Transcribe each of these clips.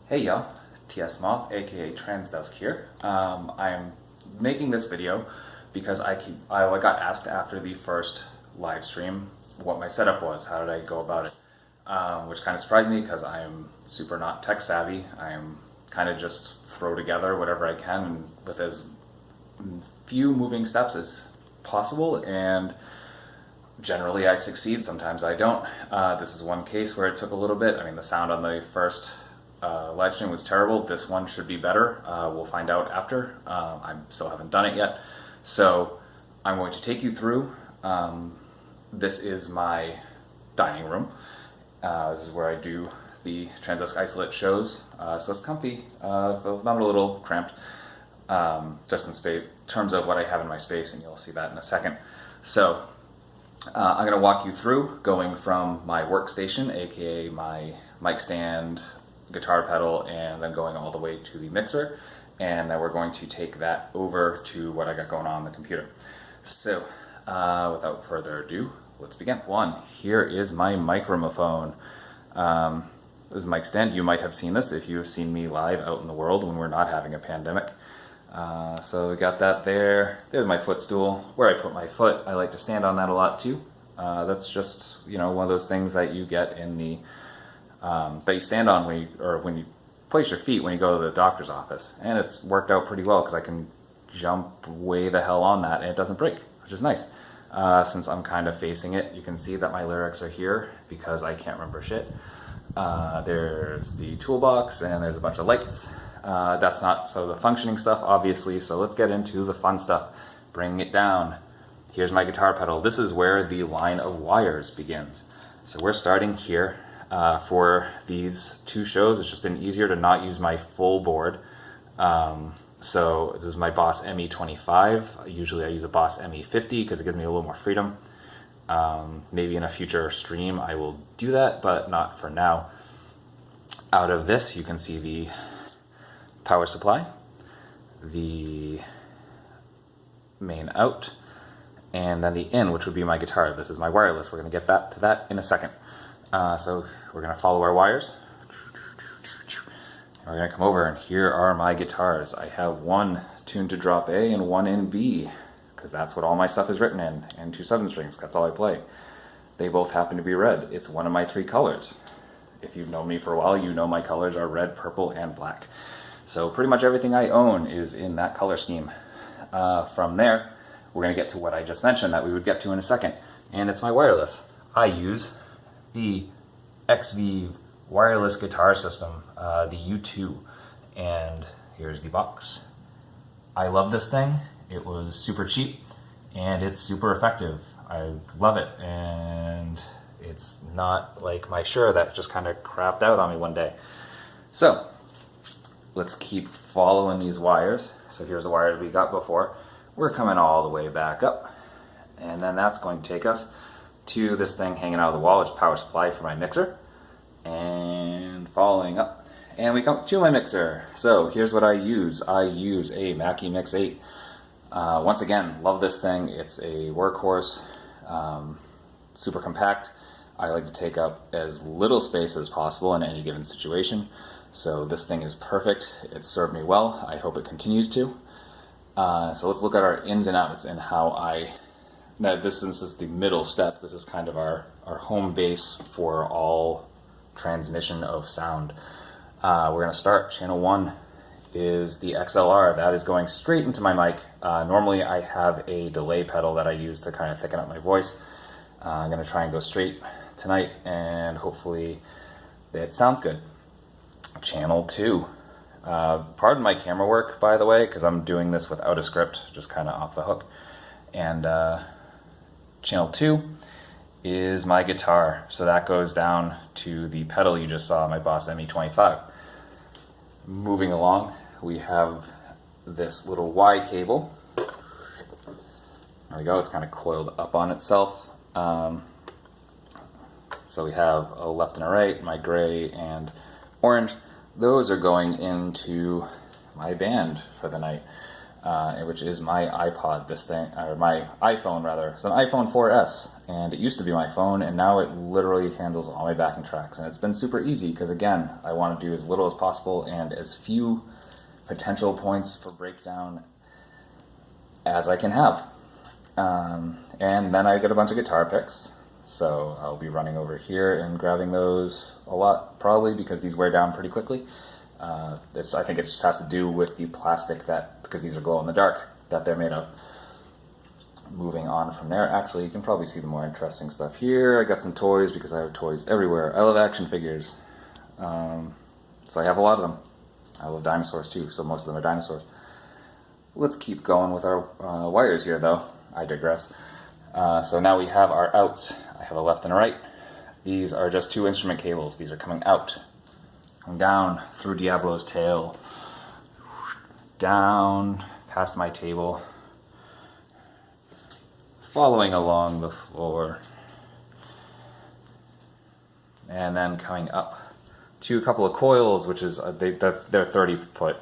Hey y'all, TS Moth, aka Transdusk here. I am making this video because I got asked after the first live stream what my setup was, how did I go about it, which kind of surprised me because I am super not tech savvy. I am kind of just throw together whatever I can and with as few moving steps as possible, and generally I succeed, sometimes I don't. This is one case where it took a little bit. I mean, the sound on the first live stream was terrible. This one should be better. We'll find out after. I still haven't done it yet. So I'm going to take you through. This is my dining room. This is where I do the Transdusk isolate shows. So it's comfy, not a little cramped, just in terms of what I have in my space, and you'll see that in a second. So I'm going to walk you through going from my workstation, aka my mic stand, guitar pedal, and then going all the way to the mixer, and then we're going to take that over to what I got going on the computer. So without further ado, let's begin. Here is my microphone. This is mic stand. You might have seen this if you've seen me live out in the world when we're not having a pandemic. So we got that there. There's my footstool, where I put my foot. I like to stand on that a lot too. That's just, one of those things that you get in the that you stand on when you place your feet when you go to the doctor's office, and it's worked out pretty well because I can jump way the hell on that and it doesn't break, which is nice. Since I'm kind of facing it, you can see that my lyrics are here because I can't remember shit. There's the toolbox and there's a bunch of lights. That's not so the functioning stuff, obviously, so let's get into the fun stuff. Bring it down. Here's my guitar pedal. This is where the line of wires begins. So we're starting here. For these two shows, it's just been easier to not use my full board. So this is my Boss ME25. Usually I use a Boss ME50 because it gives me a little more freedom. Maybe in a future stream I will do that, but not for now. Out of this, you can see the power supply, the main out, and then the in, which would be my guitar. This is my wireless. We're going to get to that in a second. So we're going to follow our wires. We're going to come over, and here are my guitars. I have one tuned to drop A and one in B, because that's what all my stuff is written in, and 2 7 strings. That's all I play. They both happen to be red. It's one of my 3 colors. If you've known me for a while, you know my colors are red, purple, and black. So pretty much everything I own is in that color scheme. From there, we're going to get to what I just mentioned that we would get to in a second, and it's my wireless. I use the XV wireless guitar system, the U2, and here's the box. I love this thing. It was super cheap and it's super effective. I love it, and it's not like my Shure that just kind of crapped out on me one day. So let's keep following these wires. So here's the wire we got before. We're coming all the way back up, and then that's going to take us to this thing hanging out of the wall, which is power supply for my mixer, and following up, and we come to my mixer. So here's what I use. I use a Mackie Mix 8. Once again, love this thing. It's a workhorse, super compact. I like to take up as little space as possible in any given situation, so this thing is perfect. It's served me well. I hope it continues to. So let's look at our ins and outs and how now since this is the middle step, this is kind of our home base for all transmission of sound. We're going to start. Channel 1 is the XLR. That is going straight into my mic. Normally I have a delay pedal that I use to kind of thicken up my voice. I'm going to try and go straight tonight, and hopefully it sounds good. Channel 2. Pardon my camera work, by the way, because I'm doing this without a script, just kind of off the hook. And channel 2 is my guitar, so that goes down to the pedal you just saw, my Boss ME25. Moving along, we have this little Y cable. There we go, it's kind of coiled up on itself. So we have a left and a right, my gray and orange. Those are going into my band for the night. which is my iPod, this thing, or my iPhone rather. It's an iPhone 4S, and it used to be my phone, and now it literally handles all my backing tracks. And it's been super easy because, again, I want to do as little as possible and as few potential points for breakdown as I can have. And then I get a bunch of guitar picks, so I'll be running over here and grabbing those a lot, probably because these wear down pretty quickly. I think it just has to do with the plastic because these are glow in the dark, that they're made of. Moving on from there, actually, you can probably see the more interesting stuff here. I got some toys because I have toys everywhere. I love action figures, so I have a lot of them. I love dinosaurs too, so most of them are dinosaurs. Let's keep going with our wires here, though. I digress. So now we have our outs. I have a left and a right. These are just 2 instrument cables. These are coming out. Come down through Diablo's tail, down past my table, following along the floor, and then coming up to a couple of coils, which is they're 30-foot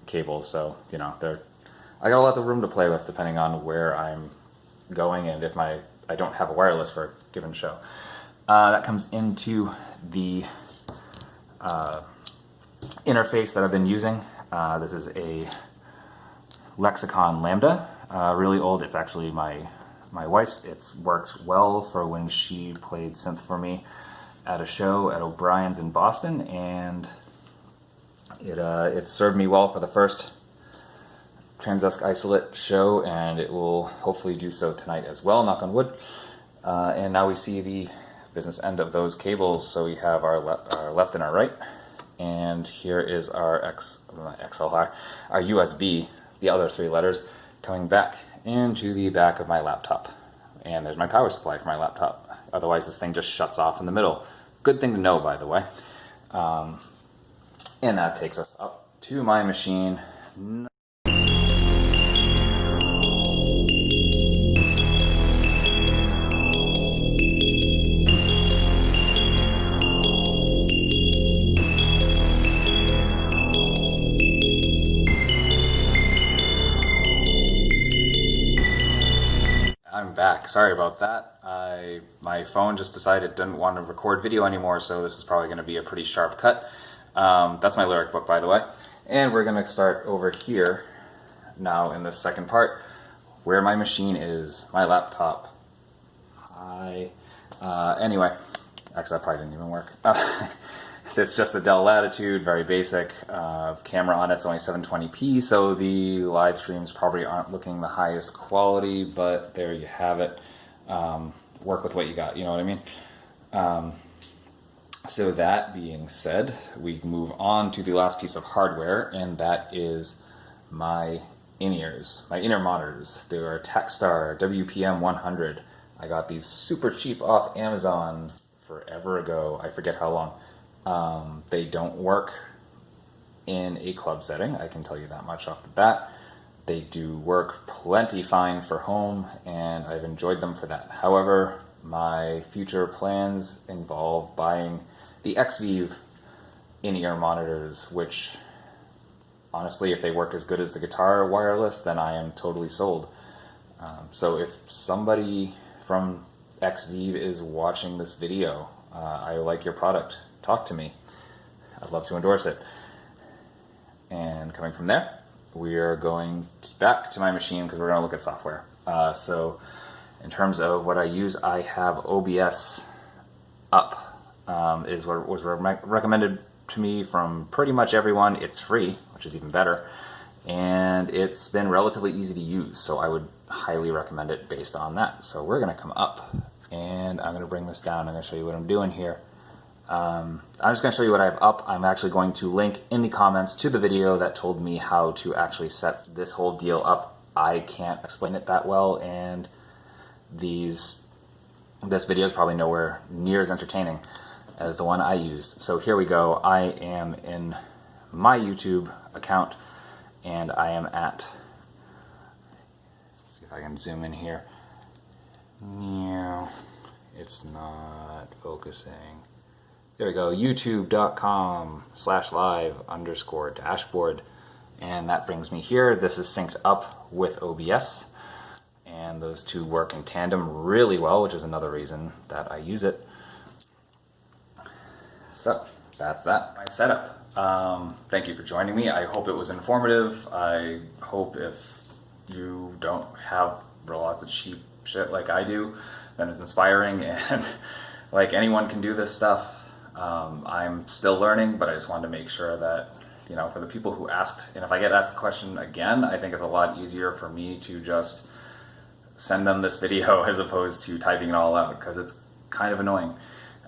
cables, so you know I got a lot of room to play with depending on where I'm going and if I don't have a wireless for a given show. That comes into the interface that I've been using. This is a Lexicon Lambda, really old. It's actually my wife's. It's worked well for when she played synth for me at a show at O'Brien's in Boston, and it served me well for the first Transdusk isolate show, and it will hopefully do so tonight as well, knock on wood. And now we see the business end of those cables, so we have our left and our right, and here is our XLR, our USB, the other 3 letters, coming back into the back of my laptop. And there's my power supply for my laptop. Otherwise this thing just shuts off in the middle. Good thing to know, by the way. And that takes us up to my machine. I'm back. Sorry about that. My phone just decided it didn't want to record video anymore, so this is probably going to be a pretty sharp cut. That's my lyric book, by the way. And we're going to start over here now in the second part, where my machine is, my laptop. Anyway, actually that probably didn't even work. It's just a Dell Latitude, very basic. Camera on it's only 720p, so the live streams probably aren't looking the highest quality, but there you have it. Work with what you got, you know what I mean? So that being said, we move on to the last piece of hardware, and that is my in-ears, my inner monitors. They are Techstar WPM 100. I got these super cheap off Amazon forever ago. I forget how long. They don't work in a club setting, I can tell you that much off the bat. They do work plenty fine for home, and I've enjoyed them for that. However, my future plans involve buying the XVive in-ear monitors, which honestly, if they work as good as the guitar wireless, then I am totally sold. So if somebody from XVive is watching this video, I like your product, talk to me. I'd love to endorse it. And coming from there, we are going back to my machine because we're going to look at software. So in terms of what I use, I have OBS up, is what was recommended to me from pretty much everyone. It's free, which is even better, and it's been relatively easy to use, so I would highly recommend it based on that. So we're going to come up, and I'm going to bring this down. I'm going to show you what I'm doing here. I'm just going to show you what I have up. I'm actually going to link in the comments to the video that told me how to actually set this whole deal up. I can't explain it that well, and this video is probably nowhere near as entertaining as the one I used. So here we go. I am in my YouTube account, and I am at, let's see if I can zoom in here. No, it's not focusing. There we go, youtube.com/live_dashboard. And that brings me here. This is synced up with OBS, and those two work in tandem really well, which is another reason that I use it. So that's that, my setup. Thank you for joining me. I hope it was informative. I hope if you don't have lots of cheap shit like I do, then it's inspiring, and like anyone can do this stuff. I'm still learning, but I just wanted to make sure that, you know, for the people who asked, and if I get asked the question again, I think it's a lot easier for me to just send them this video as opposed to typing it all out, because it's kind of annoying.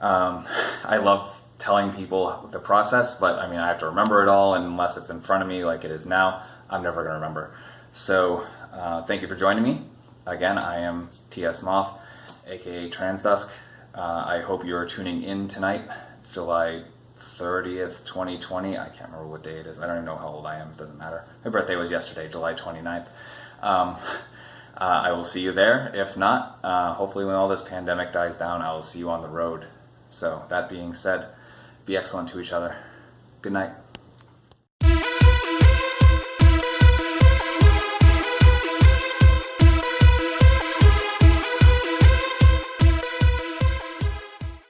I love telling people the process, but I mean, I have to remember it all, and unless it's in front of me like it is now, I'm never going to remember. So thank you for joining me. Again, I am TS Moth, aka Transdusk. I hope you're tuning in tonight, July 30th, 2020. I can't remember what day it is. I don't even know how old I am. It doesn't matter. My birthday was yesterday, July 29th. I will see you there. If not, hopefully when all this pandemic dies down, I will see you on the road. So that being said, be excellent to each other. Good night.